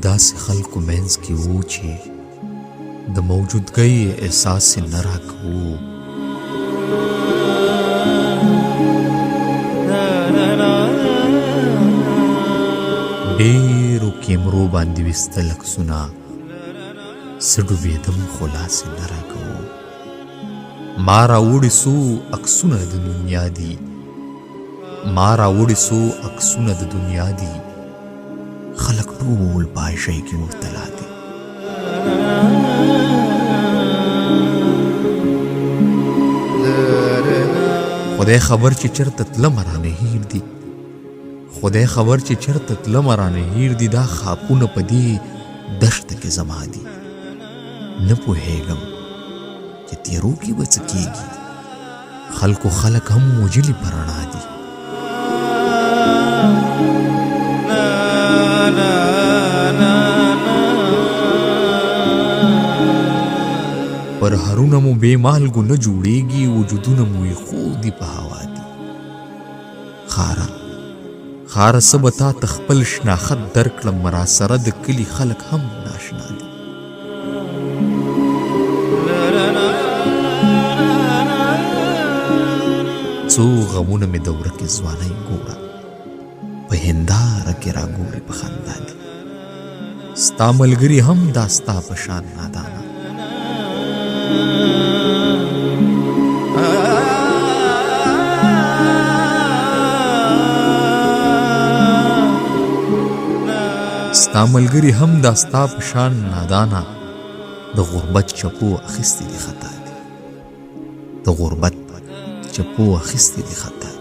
داسې خلکو منځ کې وو چې د موجودګۍ احساس یې نه راکوو. ډېرو کیمرو باندې ویستل عکسونه څه ډوبېدم خو لاس یې نه راکوو. ما راوړي څو عکسونه د دنیا دي، ما راوړي څو عکسونه د دنیا دي، خلک ټول په عایشۍ کې مبتلا دي. خدای خبر چې چېرته تلم رانه هیر دي، خدای خبر چې چېرته تلم رانه هیر دي. دا خاپونه په دې دښته کې زما دي، نه پوهېږم چې تیرو کې به څه کېږي. خلکو خلک هم وجلي په رڼا دي. پر هرونه مو بې مالګو نه جوړېږي، وجودونه مو یې خودي په هوا دي. خاره څه به تا ته خپل شناخت درکړم، را سره د کلي خلک هم ناشنا دي. څو غمونه مې د ورکې ځوانۍ ګوره، په هنداره کې راګوري په خندا دي. ستا ملګري هم دا ستا په شان نادانه. ستا ملګري هم دا ستا په شان نادانه، د غربت چپو اخیستې دي خطا دي، د غربت چپو اخیستې دي خطا دي.